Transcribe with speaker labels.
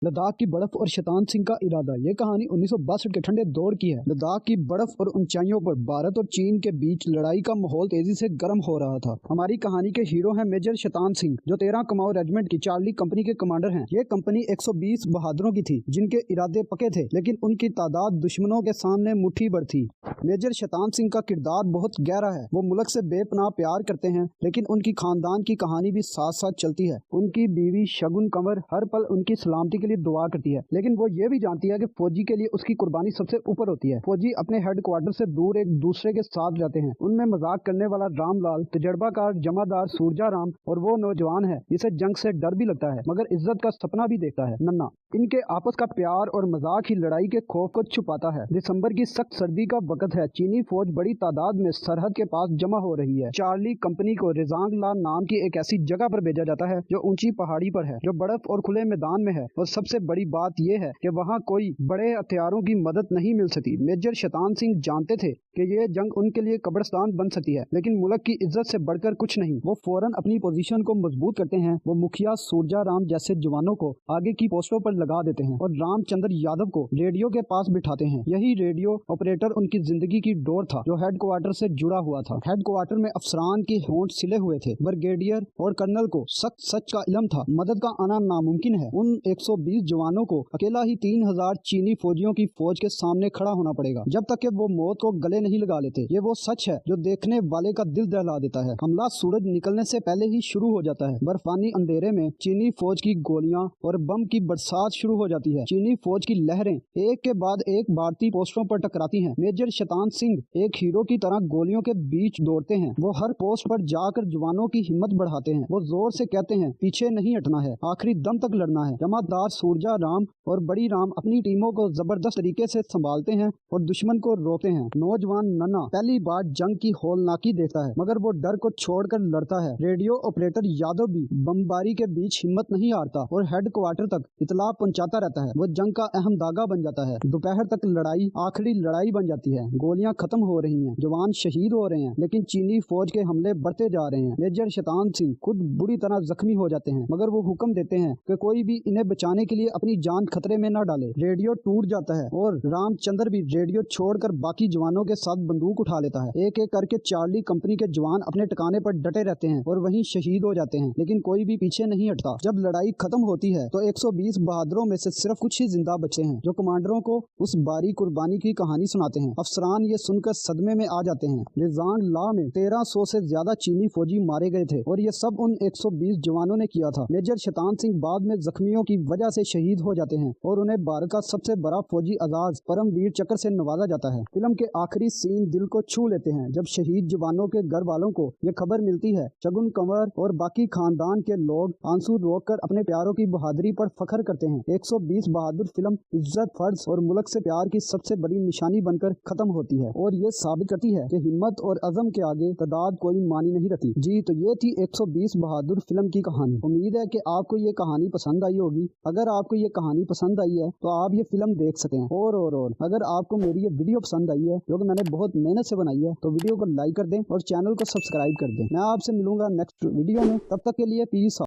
Speaker 1: लद्दाख की बर्फ और शैतान सिंह का इरादा। ये कहानी 1962 के ठंडे दौर की है। लद्दाख की बर्फ और ऊंचाइयों पर भारत और चीन के बीच लड़ाई का माहौल तेजी से गर्म हो रहा था। हमारी कहानी के हीरो हैं मेजर शैतान सिंह, जो 13 कुमाऊं रेजिमेंट की चार्ली कंपनी के कमांडर हैं। ये कंपनी 120 बहादुरों की थी, जिनके इरादे पक्के थे, लेकिन उनकी तादाद दुश्मनों के सामने मुट्ठी भर थी। मेजर शैतान सिंह का किरदार बहुत गहरा है। वो मुल्क से बेपनाह प्यार करते हैं, लेकिन उनकी खानदान की कहानी भी साथ साथ चलती है। उनकी बीवी शगुन कंवर हर पल उनकी सलामती के लिए दुआ करती है, लेकिन वो ये भी जानती है कि फौजी के लिए उसकी कुर्बानी सबसे ऊपर होती है। फौजी अपने हेडक्वार्टर से दूर एक दूसरे के साथ रहते हैं। उनमें मजाक करने वाला रामलाल, तजर्बाकार जमादार सूरजा राम, और वो नौजवान है जिसे जंग से डर भी लगता है मगर इज्जत का सपना भी देखता है, नन्ना। इनके आपस का प्यार और मजाक ही लड़ाई के खौफ को छुपाता है। दिसंबर की सख्त सर्दी का वक्त है। चीनी फौज बड़ी तादाद में सरहद के पास जमा हो रही है। चार्ली कंपनी को रेजांगला नाम की एक ऐसी जगह पर भेजा जाता है जो ऊंची पहाड़ी पर है, जो बर्फ और खुले मैदान में है। और सबसे बड़ी बात यह है कि वहाँ कोई बड़े हथियारों की मदद नहीं मिल सकती। मेजर शैतान सिंह जानते थे कि ये जंग उनके लिए कब्रिस्तान बन सकती है, लेकिन मुल्क की इज्जत से बढ़कर कुछ नहीं। वो फौरन अपनी पोजीशन को मजबूत करते हैं। वो मुखिया सूरजा राम जैसे जवानों को आगे की पोस्टों पर लगा देते हैं और रामचंद्र यादव को रेडियो के पास बिठाते हैं। यही रेडियो ऑपरेटर उनकी जिंदगी की डोर था, जो हेडक्वार्टर से जुड़ा हुआ था। हेडक्वार्टर में अफसरान के होंठ सिले हुए थे। ब्रिगेडियर और कर्नल को सख्त सच का इल्म था। मदद का आना नामुमकिन है। उन 120 जवानों को अकेला ही 3000 चीनी फौजियों की फौज के सामने खड़ा होना पड़ेगा, जब तक कि वो मौत को गले नहीं लगा लेते। ये वो सच है जो देखने वाले का दिल दहला देता है। हमला सूरज निकलने से पहले ही शुरू हो जाता है। बर्फानी अंधेरे में चीनी फौज की गोलियां और बम की बरसात शुरू हो जाती है। चीनी फौज की लहरें एक के बाद एक भारतीय पोस्टों पर टकराती हैं। मेजर शैतान सिंह एक हीरो की तरह गोलियों के बीच दौड़ते हैं। वो हर पोस्ट पर जाकर जवानों की हिम्मत बढ़ाते हैं। वो जोर से कहते हैं, पीछे नहीं हटना है, आखिरी दम तक लड़ना है। जमादार सूरजा राम और बड़ी राम अपनी टीमों को जबरदस्त तरीके से संभालते हैं और दुश्मन को रोकते हैं। नौजवान नन्ना पहली बार जंग की हौलनाकी देखता है, मगर वो डर को छोड़कर लड़ता है। रेडियो ऑपरेटर यादव भी बमबारी के बीच हिम्मत नहीं हारता और हेडक्वार्टर तक इतला पहुंचाता रहता है। वो जंग का अहम धागा बन जाता है। दोपहर तक लड़ाई आखिरी लड़ाई बन जाती है। गोलियां खत्म हो रही हैं, जवान शहीद हो रहे हैं, लेकिन चीनी फौज के हमले बढ़ते जा रहे हैं। मेजर शैतान सिंह खुद बुरी तरह जख्मी हो जाते हैं, मगर वो हुक्म देते हैं कि कोई भी इन्हें बचाने के लिए अपनी जान खतरे में न डाले। रेडियो टूट जाता है और रामचंद्र भी रेडियो छोड़कर बाकी जवानों के साथ बंदूक उठा लेता है। एक एक करके चार्ली कंपनी के जवान अपने ठिकाने पर डटे रहते हैं और वहीं शहीद हो जाते हैं, लेकिन कोई भी पीछे नहीं हटता। जब लड़ाई खत्म होती है तो 120 बहादुरों में से सिर्फ कुछ ही जिंदा बचे हैं, जो कमांडरों को उस बारी कुर्बानी की कहानी सुनाते हैं। अफसरान ये सुनकर सदमे में आ जाते हैं। रिजांग ला में 1300 से ज्यादा चीनी फौजी मारे गए थे और ये सब उन 120 जवानों ने किया था। मेजर शैतान सिंह बाद में जख्मियों की वजह से शहीद हो जाते हैं और उन्हें भारत का सबसे बड़ा फौजी आजाद परमवीर चक्र से नवाजा जाता है। फिल्म के आखिरी सीन दिल को छू लेते हैं, जब शहीद जवानों के घर वालों को ये खबर मिलती है। शगुन कंवर और बाकी खानदान के लोग आंसू रोककर अपने प्यारों की बहादुरी पर फख्र करते हैं। 120 बहादुर फिल्म इज्जत, फर्ज और मुल्क से प्यार की सबसे बड़ी निशानी बनकर खत्म होती है और ये साबित करती है कि हिम्मत और अज़म के आगे तादाद कोई मानी नहीं रखती। जी, तो ये थी 120 बहादुर फिल्म की कहानी। उम्मीद है कि आपको ये कहानी पसंद आई होगी। अगर आपको ये कहानी पसंद आई है तो आप ये फिल्म देख सकते हैं। और अगर आपको मेरी ये वीडियो पसंद आई है, जो कि मैंने बहुत मेहनत से बनाई है, तो वीडियो को लाइक कर दें और चैनल को सब्सक्राइब कर दें। मैं आपसे मिलूंगा नेक्स्ट वीडियो में। तब तक के लिए पीस।